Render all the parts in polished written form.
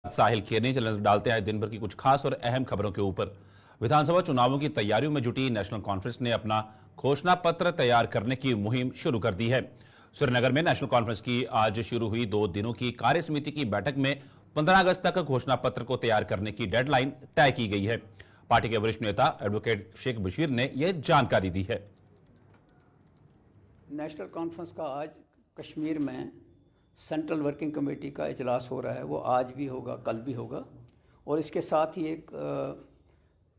साहिल खेरनी नजर डालते हैं दिन भर की कुछ खास और अहम खबरों के ऊपर। विधानसभा चुनावों की तैयारियों में जुटी नेशनल कॉन्फ्रेंस ने अपना घोषणा पत्र तैयार करने की मुहिम शुरू कर दी है। श्रीनगर में नेशनल कॉन्फ्रेंस की आज शुरू हुई 2 दिनों की कार्य समिति की बैठक में 15 अगस्त तक घोषणा पत्र को तैयार करने की डेडलाइन तय की गई है। पार्टी के वरिष्ठ नेता एडवोकेट शेख बशीर ने यह जानकारी दी है। नेशनल कॉन्फ्रेंस का आज कश्मीर में सेंट्रल वर्किंग कमेटी का इजलास हो रहा है। वो आज भी होगा, कल भी होगा। और इसके साथ ही एक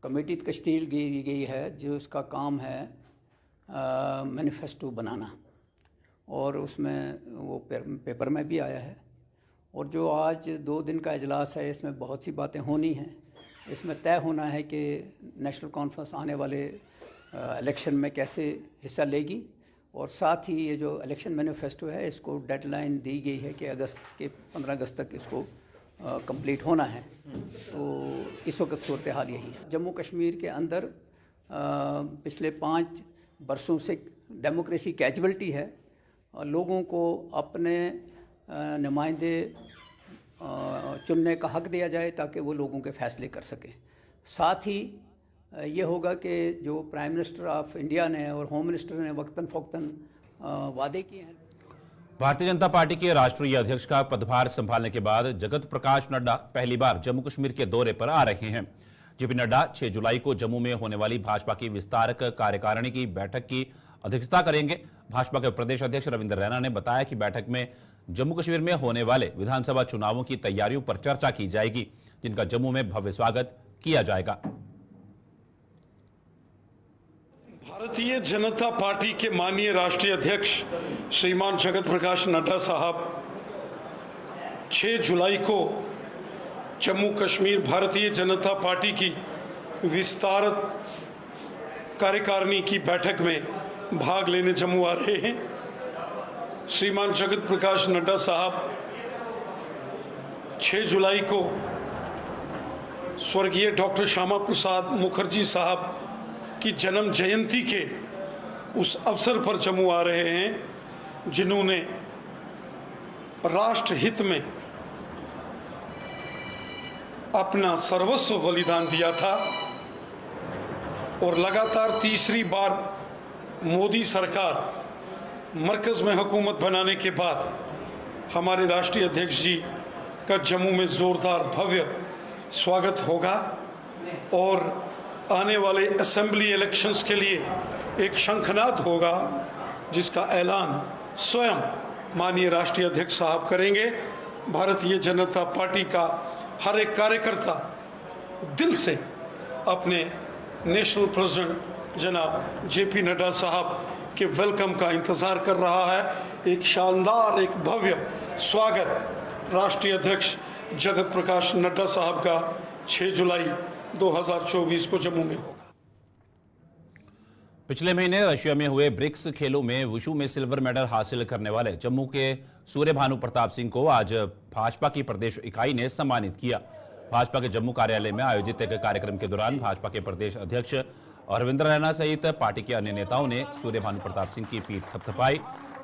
कमेटी तश्कील की गई है जो इसका काम है मैनिफेस्टो बनाना, और उसमें वो पेपर में भी आया है। और जो आज 2 दिन का इजलास है इसमें बहुत सी बातें होनी हैं। इसमें तय होना है कि नेशनल कॉन्फ्रेंस आने वाले इलेक्शन में कैसे हिस्सा लेगी, और साथ ही ये जो इलेक्शन मैनिफेस्टो है इसको डेडलाइन दी गई है कि 15 अगस्त तक इसको कंप्लीट होना है। तो इस वक्त सूरत हाल यही है। जम्मू कश्मीर के अंदर पिछले 5 बरसों से डेमोक्रेसी कैजुअलिटी है, और लोगों को अपने नुमाइंदे चुनने का हक दिया जाए ताकि वो लोगों के फैसले कर सकें। साथ ही ये होगा कि जो प्राइम मिनिस्टर ऑफ इंडिया ने और होम मिनिस्टर ने वक्तन फ़ौक्तन वादे किए हैं। भारतीय जनता पार्टी के राष्ट्रीय अध्यक्ष का पदभार संभालने के बाद जगत प्रकाश नड्डा पहली बार जम्मू कश्मीर के दौरे पर आ रहे हैं। जेपी नड्डा 6 जुलाई को जम्मू में होने वाली भाजपा की विस्तारक कार्यकारिणी की बैठक की अध्यक्षता करेंगे। भाजपा के प्रदेश अध्यक्ष रविंद्र रैना ने बताया कि बैठक में जम्मू कश्मीर में होने वाले विधानसभा चुनावों की तैयारियों पर चर्चा की जाएगी, जिनका जम्मू में भव्य स्वागत किया जाएगा। भारतीय जनता पार्टी के माननीय राष्ट्रीय अध्यक्ष श्रीमान जगत प्रकाश नड्डा साहब 6 जुलाई को जम्मू कश्मीर भारतीय जनता पार्टी की विस्तारक कार्यकारिणी की बैठक में भाग लेने जम्मू आ रहे हैं। श्रीमान जगत प्रकाश नड्डा साहब 6 जुलाई को स्वर्गीय डॉक्टर श्यामा प्रसाद मुखर्जी साहब की जन्म जयंती के उस अवसर पर जम्मू आ रहे हैं, जिन्होंने राष्ट्र हित में अपना सर्वस्व बलिदान दिया था। और लगातार तीसरी बार मोदी सरकार मरकज़ में हुकूमत बनाने के बाद हमारे राष्ट्रीय अध्यक्ष जी का जम्मू में ज़ोरदार भव्य स्वागत होगा, और आने वाले असेंबली इलेक्शंस के लिए एक शंखनाद होगा, जिसका ऐलान स्वयं माननीय राष्ट्रीय अध्यक्ष साहब करेंगे। भारतीय जनता पार्टी का हर एक कार्यकर्ता दिल से अपने नेशनल प्रेसिडेंट जनाब जेपी नड्डा साहब के वेलकम का इंतज़ार कर रहा है। एक शानदार, एक भव्य स्वागत राष्ट्रीय अध्यक्ष जगत प्रकाश नड्डा साहब का 6 जुलाई 2024 को जम्मू में होगा। पिछले महीने रशिया में हुए ब्रिक्स खेलों में वुशु में सिल्वर मेडल हासिल करने वाले जम्मू के सूर्य भानु प्रताप सिंह को आज भाजपा की प्रदेश इकाई ने सम्मानित किया। भाजपा के जम्मू कार्यालय में आयोजित एक कार्यक्रम के दौरान भाजपा के प्रदेश अध्यक्ष रविंद्र रैना सहित पार्टी के अन्य नेताओं ने सूर्य भानु प्रताप सिंह की पीठ थपथपाई।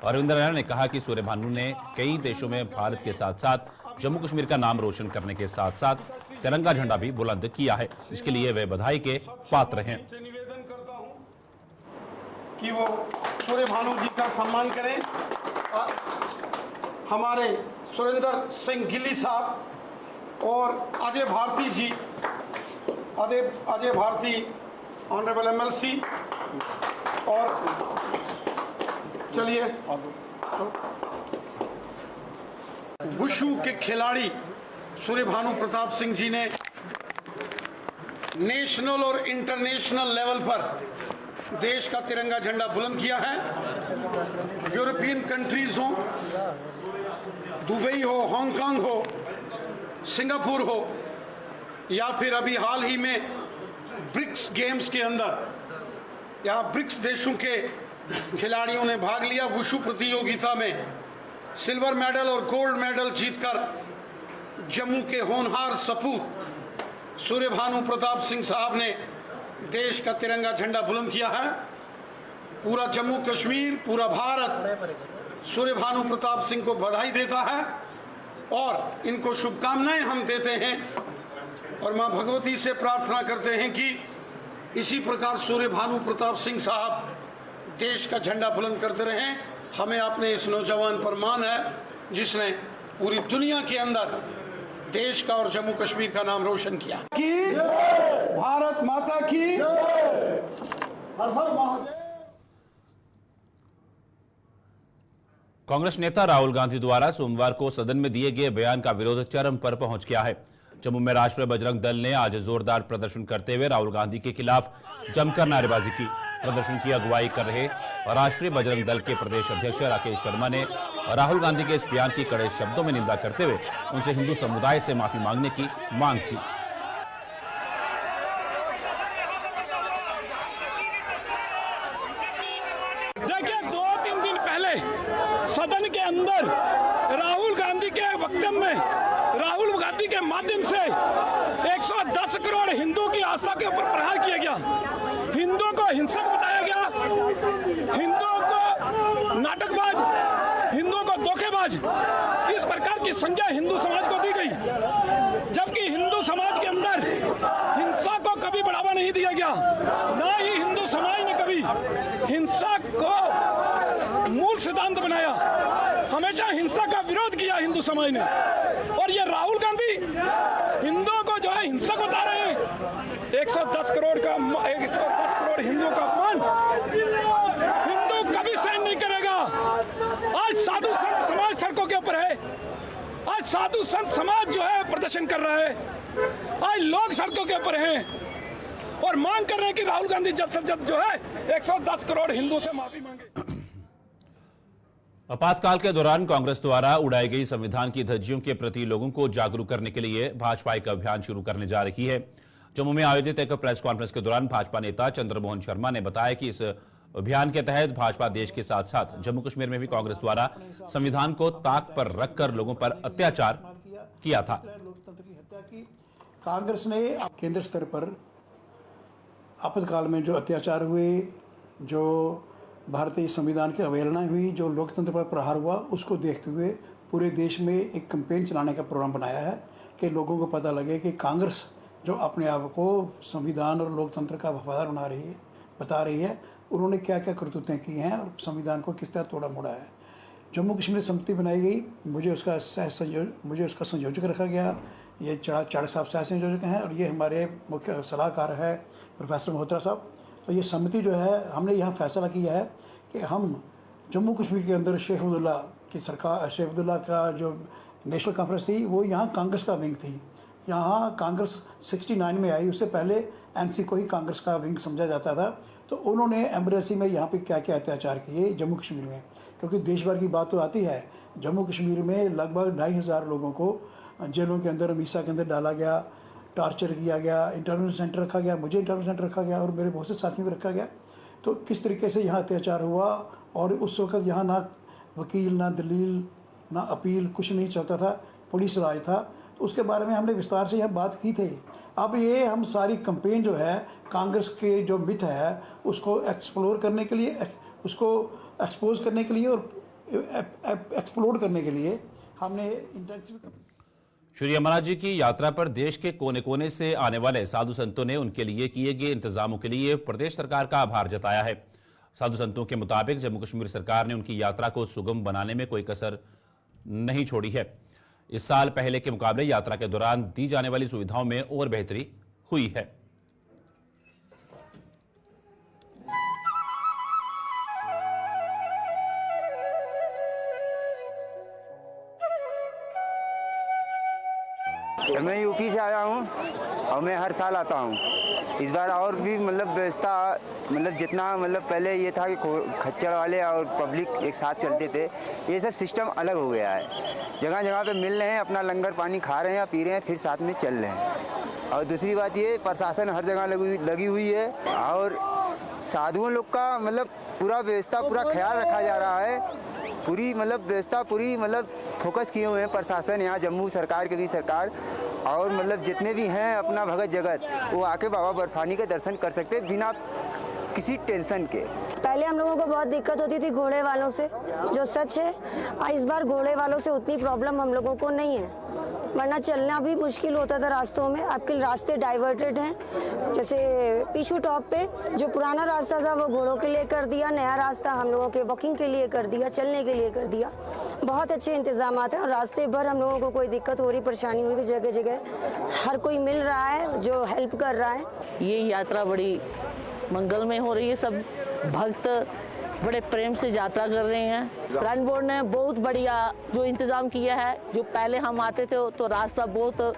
रविंद्र रैना ने कहा कि सूर्य भानु ने कई देशों में भारत के साथ साथ जम्मू कश्मीर का नाम रोशन करने के साथ साथ तिरंगा झंडा भी बुलंद किया है, इसके लिए वे बधाई के पात्र हैं। निवेदन करता हूं कि वो सूर्य भानु जी का सम्मान करें। हमारे सुरेंद्र सिंह गिल्ली साहब और अजय भारती जी, अजय भारती ऑनरेबल एमएलसी, और चलिए वुशु के खिलाड़ी सूर्य भानु प्रताप सिंह जी ने नेशनल और इंटरनेशनल लेवल पर देश का तिरंगा झंडा बुलंद किया है। यूरोपियन कंट्रीज हो, दुबई हो, हांगकांग हो, सिंगापुर हो, या फिर अभी हाल ही में ब्रिक्स गेम्स के अंदर यहाँ ब्रिक्स देशों के खिलाड़ियों ने भाग लिया। वुशु प्रतियोगिता में सिल्वर मेडल और गोल्ड मेडल जीतकर जम्मू के होनहार सपूत सूर्य भानु प्रताप सिंह साहब ने देश का तिरंगा झंडा बुलंद किया है। पूरा जम्मू कश्मीर, पूरा भारत सूर्य भानु प्रताप सिंह को बधाई देता है। और इनको शुभकामनाएं हम देते हैं और मां भगवती से प्रार्थना करते हैं कि इसी प्रकार सूर्य भानु प्रताप सिंह साहब देश का झंडा बुलंद करते रहें। हमें अपने इस नौजवान पर मान है जिसने पूरी दुनिया के अंदर देश का और जम्मू कश्मीर का नाम रोशन किया। भारत माता की हर हर महादेव। कांग्रेस नेता राहुल गांधी द्वारा सोमवार को सदन में दिए गए बयान का विरोध चरम पर पहुंच गया है। जम्मू में राष्ट्रीय बजरंग दल ने आज जोरदार प्रदर्शन करते हुए राहुल गांधी के खिलाफ जमकर नारेबाजी की। प्रदर्शन की अगुवाई कर रहे राष्ट्रीय बजरंग दल के प्रदेश अध्यक्ष राकेश शर्मा ने राहुल गांधी के इस बयान की कड़े शब्दों में निंदा करते हुए उनसे हिंदू समुदाय से माफी मांगने की मांग की। देखिए, 2-3 दिन पहले सदन के अंदर राहुल गांधी के वक्तव्य में राहुल गांधी के माध्यम से 110 करोड़ हिंदुओं की आस्था के ऊपर प्रहार किया गया। हिंदुओं को हिंसक बताया गया, हिंदुओं को नाटकबाज, हिंदुओं को धोखेबाज, इस प्रकार की संज्ञा हिंदू समाज को दी गई। जबकि हिंदू समाज के अंदर हिंसा को कभी बढ़ावा नहीं दिया गया, ना ही हिंदू समाज ने कभी हिंसा को मूल सिद्धांत बनाया। हमेशा हिंसा का विरोध किया हिंदू समाज ने। और ये राहुल गांधी हिंदुओं को जो है हिंसक बता रहे हैं। 110 करोड़ हिंदुओं का अपमान हिंदू कभी सहन नहीं करेगा। आज साधु संत समाज सड़कों के ऊपर है, आज साधु संत समाज जो है प्रदर्शन कर रहा है, आज लोग सड़कों के ऊपर हैं और मांग कर रहे हैं कि राहुल गांधी जल्द से जल्द जो है 110 करोड़ हिंदुओं से माफी मांगे। आपातकाल के दौरान कांग्रेस द्वारा उड़ाई गई संविधान की धज्जियों के प्रति लोगों को जागरूक करने के लिए भाजपा एक अभियान शुरू करने जा रही है। जम्मू में आयोजित एक प्रेस कॉन्फ्रेंस के दौरान भाजपा नेता चंद्रमोहन शर्मा ने बताया कि इस अभियान के तहत भाजपा देश के साथ साथ जम्मू कश्मीर में भी कांग्रेस द्वारा संविधान को ताक पर रखकर लोगों पर अत्याचार किया था। लोकतंत्र की हत्या की कांग्रेस ने केंद्र स्तर पर आपातकाल में जो अत्याचार हुए, जो भारतीय संविधान की अवहेलना हुई, जो लोकतंत्र पर प्रहार हुआ, उसको देखते हुए पूरे देश में एक कैंपेन चलाने का प्रोग्राम बनाया है कि लोगों को पता लगे कि कांग्रेस जो अपने आप को संविधान और लोकतंत्र का वफादार बता रही है, उन्होंने क्या क्या करतूतें की हैं और संविधान को किस तरह तोड़ा मोड़ा है। जम्मू कश्मीर समिति बनाई गई, मुझे उसका संयोजक रखा गया। ये चाड़ साहब सह संयोजक हैं और ये हमारे मुख्य सलाहकार है प्रोफेसर मल्होत्रा साहब। तो ये समिति जो है, हमने यहाँ फैसला किया है कि हम जम्मू कश्मीर के अंदर शेख अब्दुल्ला की सरकार, शेख अब्दुल्ला का जो नेशनल कॉन्फ्रेंस थी वो यहाँ कांग्रेस का विंग थी। यहाँ कांग्रेस 69 में आई, उससे पहले एनसी को ही कांग्रेस का विंग समझा जाता था। तो उन्होंने एमरजेंसी में यहाँ पे क्या क्या अत्याचार किए जम्मू कश्मीर में, क्योंकि देश भर की बात तो आती है। जम्मू कश्मीर में लगभग 2500 लोगों को जेलों के अंदर, मीसा के अंदर डाला गया, टॉर्चर किया गया, इंटरनल सेंटर रखा गया, मुझे इंटरनल सेंटर रखा गया और मेरे बहुत से साथियों को रखा गया। तो किस तरीके से यहाँ अत्याचार हुआ, और उस वक्त यहाँ ना वकील, ना दलील, ना अपील, कुछ नहीं चलता था, पुलिस राज था। तो उसके बारे में हमने विस्तार से यह बात की थी। अब ये हम सारी कैंपेन जो है कांग्रेस के जो मिथ है उसको एक्सप्लोर करने के लिए, उसको एक्सपोज करने के लिए और एक्सप्लोर करने के लिए हमने इंटेंसिव। श्री अमरनाथ जी की यात्रा पर देश के कोने कोने से आने वाले साधु संतों ने उनके लिए किए गए इंतजामों के लिए प्रदेश सरकार का आभार जताया है। साधु संतों के मुताबिक जम्मू कश्मीर सरकार ने उनकी यात्रा को सुगम बनाने में कोई कसर नहीं छोड़ी है। इस साल पहले के मुकाबले यात्रा के दौरान दी जाने वाली सुविधाओं में और बेहतरी हुई है। मैं यूपी से आया हूँ और मैं हर साल आता हूँ। इस बार और भी व्यवस्था जितना पहले ये था कि खच्चर वाले और पब्लिक एक साथ चलते थे, ये सब सिस्टम अलग हो गया है। जगह जगह पे मिल रहे हैं, अपना लंगर पानी खा रहे हैं या पी रहे हैं, फिर साथ में चल रहे हैं। और दूसरी बात ये, प्रशासन हर जगह लगी हुई है और साधुओं लोग का पूरा व्यवस्था, पूरा ख्याल रखा जा रहा है। पूरी व्यवस्था पूरी फोकस किए हुए हैं प्रशासन, यहाँ जम्मू सरकार के भी सरकार, और जितने भी हैं अपना भगत जगत, वो आके बाबा बर्फानी के दर्शन कर सकते हैं बिना किसी टेंशन के। पहले हम लोगों को बहुत दिक्कत होती थी घोड़े वालों से, जो सच है। इस बार घोड़े वालों से उतनी प्रॉब्लम हम लोगों को नहीं है, वरना चलना भी मुश्किल होता था रास्तों में। अब के रास्ते डाइवर्टेड हैं। जैसे पीछू टॉप पे जो पुराना रास्ता था वो घोड़ों के लिए कर दिया, नया रास्ता हम लोगों के वॉकिंग के लिए कर दिया, चलने के लिए कर दिया। बहुत अच्छे इंतजाम हैं और रास्ते भर हम लोगों को कोई दिक्कत हो रही, परेशानी हो रही, तो जगह जगह हर कोई मिल रहा है जो हेल्प कर रहा है। ये यात्रा बड़ी मंगलमय हो रही है। सब भक्त बड़े प्रेम से यात्रा कर रहे हैं। श्राइन बोर्ड ने बहुत बढ़िया जो इंतज़ाम किया है। जो पहले हम आते थे तो रास्ता बहुत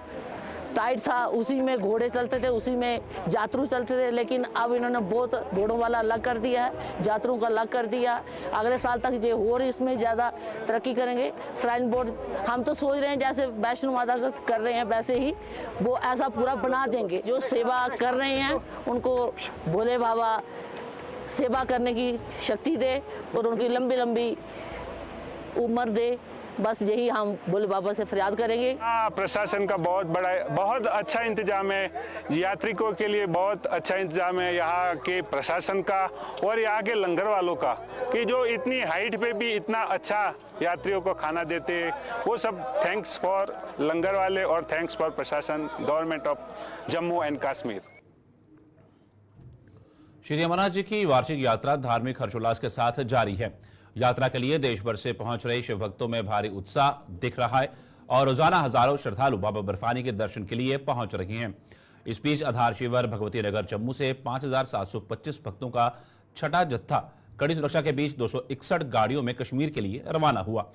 टाइट था, उसी में घोड़े चलते थे, उसी में यात्रु चलते थे, लेकिन अब इन्होंने बहुत घोड़ों वाला अलग कर दिया है, यात्रुओं का अलग कर दिया। अगले साल तक ये और इसमें ज़्यादा तरक्की करेंगे। श्राइन बोर्ड हम तो सोच रहे हैं जैसे वैष्णो माता का कर रहे हैं वैसे ही वो ऐसा पूरा बना देंगे। जो सेवा कर रहे हैं उनको भोले बाबा सेवा करने की शक्ति दे और उनकी लंबी लंबी उम्र दे। बस यही हम भोले बाबा से फरियाद करेंगे। प्रशासन का बहुत अच्छा इंतजाम है, यात्रिकों के लिए बहुत अच्छा इंतजाम है यहाँ के प्रशासन का और यहाँ के लंगर वालों का, कि जो इतनी हाइट पे भी इतना अच्छा यात्रियों को खाना देते हैं। वो सब थैंक्स फॉर लंगर वाले और थैंक्स फॉर प्रशासन, government of Jammu and Kashmir. Shri Amarnath ji की वार्षिक यात्रा धार्मिक हर्षोल्लास के साथ जारी है। यात्रा के लिए देश भर से पहुंच रहे शिव भक्तों में भारी उत्साह दिख रहा है और रोजाना हजारों श्रद्धालु बाबा बर्फानी के दर्शन के लिए पहुंच रहे हैं। इस बीच आधार शिविर भगवती नगर जम्मू से 5725 भक्तों का छठा जत्था कड़ी सुरक्षा के बीच 261 गाड़ियों में कश्मीर के लिए रवाना हुआ।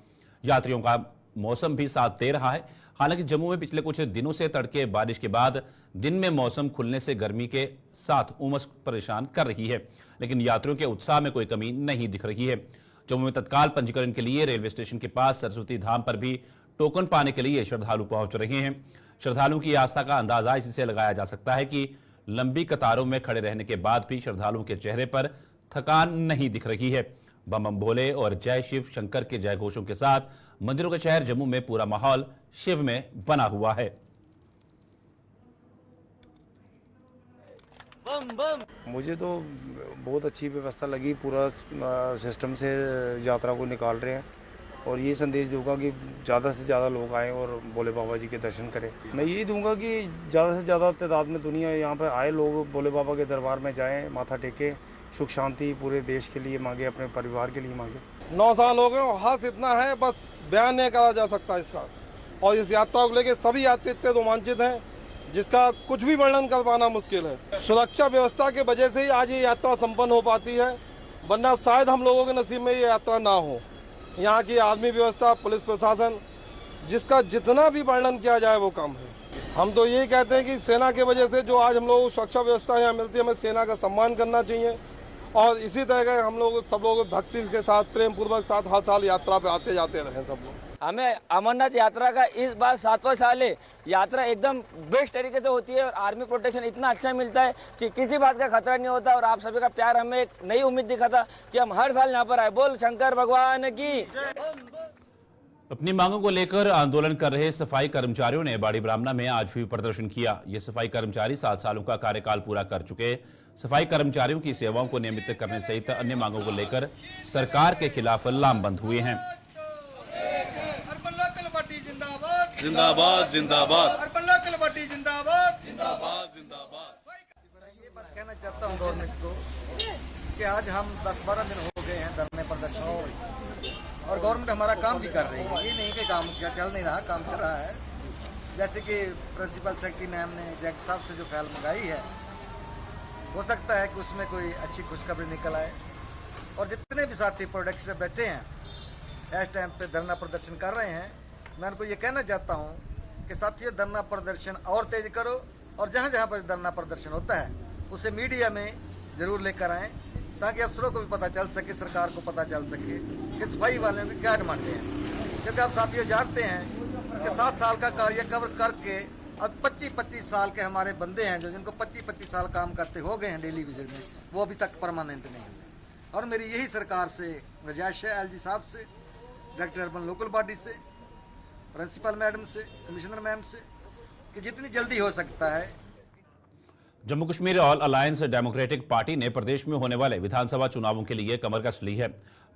यात्रियों का मौसम भी साथ दे रहा है। हालांकि जम्मू में पिछले कुछ दिनों से तड़के बारिश के बाद दिन में मौसम खुलने से गर्मी के साथ उमस परेशान कर रही है, लेकिन यात्रियों के उत्साह में कोई कमी नहीं दिख रही है। जम्मू में तत्काल पंजीकरण के लिए रेलवे स्टेशन के पास सरस्वती धाम पर भी टोकन पाने के लिए श्रद्धालु पहुंच रहे हैं। श्रद्धालुओं की आस्था का अंदाजा इसी लगाया जा सकता है कि लंबी कतारों में खड़े रहने के बाद भी श्रद्धालुओं के चेहरे पर थकान नहीं दिख रही है। बम बम भोले और जय शिव शंकर के जय घोषों के साथ मंदिरों के शहर जम्मू में पूरा माहौल शिव में बना हुआ है। मुझे तो बहुत अच्छी व्यवस्था लगी, पूरा सिस्टम से यात्रा को निकाल रहे हैं और ये संदेश दूंगा कि ज़्यादा से ज़्यादा लोग आएँ और भोले बाबा जी के दर्शन करें। मैं यही दूंगा कि ज़्यादा से ज़्यादा तादाद में दुनिया यहाँ पर आए, लोग भोले बाबा के दरबार में जाएं, माथा टेकें, सुख शांति पूरे देश के लिए मांगे, अपने परिवार के लिए मांगे। 9 साल हो गए और हाथ इतना है बस बयान नहीं करा जा सकता इसका। और इस यात्रा को लेकर सभी यात्री इतने रोमांचित हैं जिसका कुछ भी वर्णन कर पाना मुश्किल है। सुरक्षा व्यवस्था के वजह से ही आज ये यात्रा संपन्न हो पाती है, वरना शायद हम लोगों के नसीब में ये यात्रा ना हो। यहाँ की आर्मी व्यवस्था, पुलिस प्रशासन, जिसका जितना भी वर्णन किया जाए वो कम है। हम तो यही कहते हैं कि सेना के वजह से जो आज हम लोगों को सुरक्षा व्यवस्था यहाँ मिलती है, हमें सेना का सम्मान करना चाहिए और इसी तरह का हम लोग सब लोग भक्ति के साथ, प्रेम पूर्वक साथ हर साल यात्रा पे आते जाते रहें सब लोग। हमें अमरनाथ यात्रा का इस बार 7वां साल है। यात्रा एकदम बेस्ट तरीके से होती है और आर्मी प्रोटेक्शन इतना अच्छा मिलता है कि किसी बात का खतरा नहीं होता और आप सभी का प्यार हमें एक नई उम्मीद दिखाता कि हम हर साल यहाँ पर आए। बोल शंकर भगवान की। अपनी मांगों को लेकर आंदोलन कर रहे सफाई कर्मचारियों ने बाड़ी ब्राह्मणा में आज भी प्रदर्शन किया। ये सफाई कर्मचारी 7 सालों का कार्यकाल पूरा कर चुके सफाई कर्मचारियों की सेवाओं को नियमित करने सहित अन्य मांगों को लेकर सरकार के खिलाफ लामबंद हुए हैं। जिंदाबाद जिंदाबाद जिंदाबाद जिंदाबाद जिंदाबाद। ये बात कहना चाहता हूँ गवर्नमेंट को कि आज हम 10-12 दिन हो गए हैं धरने प्रदर्शन और गवर्नमेंट हमारा काम भी कर रही है। ये नहीं कि काम क्या चल नहीं रहा, काम चल रहा है। जैसे कि प्रिंसिपल सेक्रेटरी मैम ने डायरेक्टर साहब से जो फाइल मंगाई है, हो सकता है कि उसमें कोई अच्छी खुशखबरी निकल आए। और जितने भी साथी प्रोडक्शन में बैठे हैं इस टाइम पे धरना प्रदर्शन कर रहे हैं, मैं उनको ये कहना चाहता हूँ कि साथियों धरना प्रदर्शन और तेज करो और जहाँ जहाँ पर धरना प्रदर्शन होता है उसे मीडिया में ज़रूर लेकर आएँ ताकि अफसरों को भी पता चल सके, सरकार को पता चल सके कि सफाई वाले भी क्या डिमांड हैं। क्योंकि आप साथियों जानते हैं कि 7 साल का कार्य कवर करके अब 25-25 साल के हमारे बंदे हैं जो जिनको 25-25 साल काम करते हो गए हैं डेली विजिट में, वो अभी तक परमानेंट नहीं हुए। और मेरी यही सरकार से गुजारिश है, एलजी साहब से, डायरेक्टर अर्बन लोकल बॉडी से, प्रिंसिपल मैडम से, कमिश्नर मैम से, कि जितनी जल्दी हो सकता है। Jammu Kashmir all alliance democratic party ने प्रदेश में होने वाले विधानसभा चुनावों के लिए कमर कस ली है।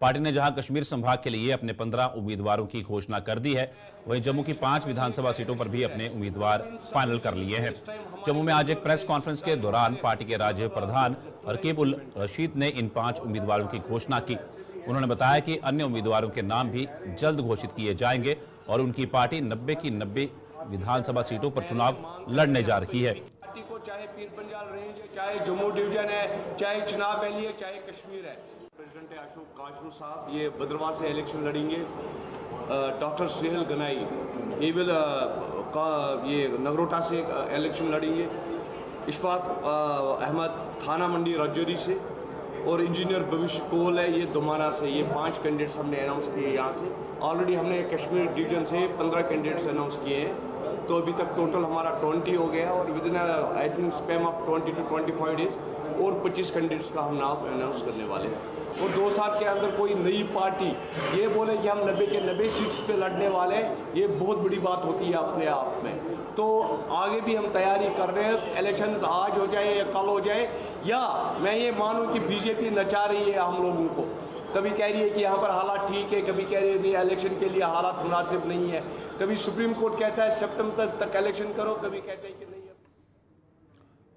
पार्टी ने जहां कश्मीर संभाग के लिए अपने 15 उम्मीदवारों की घोषणा कर दी है, वहीं जम्मू की 5 विधानसभा सीटों पर भी अपने उम्मीदवार फाइनल कर लिए हैं। जम्मू में आज एक प्रेस कॉन्फ्रेंस के दौरान पार्टी के राज्य प्रधान रकीब उल रशीद ने इन 5 उम्मीदवारों की घोषणा की। उन्होंने बताया कि अन्य उम्मीदवारों के नाम भी जल्द घोषित किए जाएंगे और उनकी पार्टी 90 की 90 विधानसभा सीटों पर चुनाव लड़ने जा रही है। पार्टी को चाहे पीर पंजाल रेंज है, चाहे जम्मू डिवीजन है, चाहे चिनाब वैली है, चाहे कश्मीर है। प्रेसिडेंट अशोक काशरू साहब ये भद्रवाह से इलेक्शन लड़ेंगे। डॉक्टर सुहेल गनाई ये विल ये नगरोटा से इलेक्शन लड़ेंगे। इशफाक अहमद थाना मंडी राजौरी से, और इंजीनियर भविष्य कोल है ये दुमाना से। ये 5 कैंडिडेट्स हमने अनाउंस किए यहाँ से। ऑलरेडी हमने कश्मीर डिवीजन से 15 कैंडिडेट्स अनाउंस किए हैं, तो अभी तक टोटल हमारा 20 हो गया और with in I think span of 20 to 25 days और 25 कैंडिडेट्स का हम नाम अनाउंस करने वाले हैं। और 2 साल के अंदर कोई नई पार्टी ये बोले कि हम 90 के 90 सीट्स पे लड़ने वाले हैं, ये बहुत बड़ी बात होती है अपने आप में। तो आगे भी हम तैयारी कर रहे हैं। इलेक्शंस आज हो जाए या कल हो जाए, या मैं ये मानूं कि बीजेपी नचा रही है हम लोगों को। कभी कह रही है कि यहाँ पर हालात ठीक है, कभी कह रही है नहीं इलेक्शन के लिए हालात मुनासिब नहीं है, कभी सुप्रीम कोर्ट कहता है सितंबर तक इलेक्शन करो, कभी कहते हैं कि नहीं।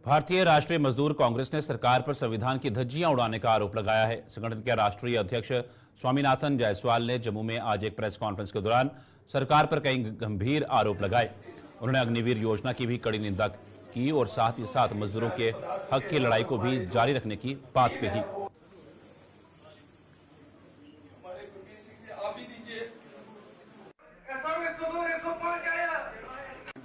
भारतीय राष्ट्रीय मजदूर कांग्रेस ने सरकार पर संविधान की धज्जियां उड़ाने का आरोप लगाया है। संगठन के राष्ट्रीय अध्यक्ष स्वामीनाथन जायसवाल ने जम्मू में आज एक प्रेस कॉन्फ्रेंस के दौरान सरकार पर कई गंभीर आरोप लगाए। उन्होंने अग्निवीर योजना की भी कड़ी निंदा की और साथ ही साथ मजदूरों के हक की लड़ाई को भी जारी रखने की बात कही।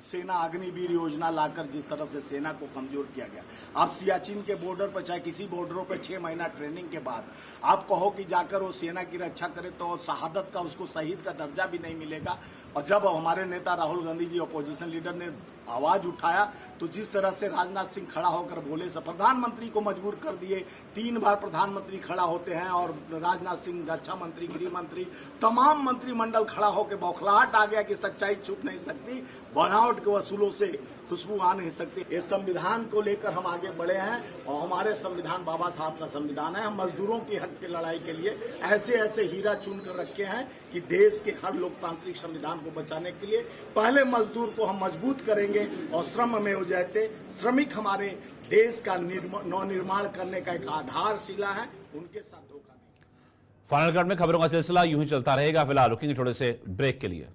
सेना अग्निवीर योजना लाकर जिस तरह से सेना को कमजोर किया गया, आप सियाचिन के बॉर्डर पर चाहे किसी बॉर्डरों पर 6 महीना ट्रेनिंग के बाद आप कहो कि जाकर वो सेना की रक्षा करे, तो शहादत का उसको शहीद का दर्जा भी नहीं मिलेगा। और जब हमारे नेता राहुल गांधी जी अपोजिशन लीडर ने आवाज उठाया, तो जिस तरह से राजनाथ सिंह खड़ा होकर बोले, से प्रधानमंत्री को मजबूर कर दिए। 3 बार प्रधानमंत्री खड़ा होते हैं और राजनाथ सिंह, रक्षा मंत्री, गृह मंत्री, तमाम मंत्रिमंडल खड़ा होकर बौखलाहट आ गया कि सच्चाई छुप नहीं सकती, बनावट के वसूलों से खुशबू आ नहीं सकती। इस संविधान को लेकर हम आगे बढ़े हैं और हमारे संविधान बाबा साहब का संविधान है। हम मजदूरों की हक की लड़ाई के लिए ऐसे ऐसे हीरा चुन कर रखे हैं कि देश के हर लोकतांत्रिक संविधान को बचाने के लिए पहले मजदूर को हम मजबूत करेंगे और श्रम में हो जाते। श्रमिक हमारे देश का नवनिर्माण करने का एक आधारशिला है, उनके साथ धोखा नहीं। फाइनल कट में खबरों का सिलसिला यूं ही चलता रहेगा। फिलहाल रुकेंगे थोड़े से ब्रेक के लिए।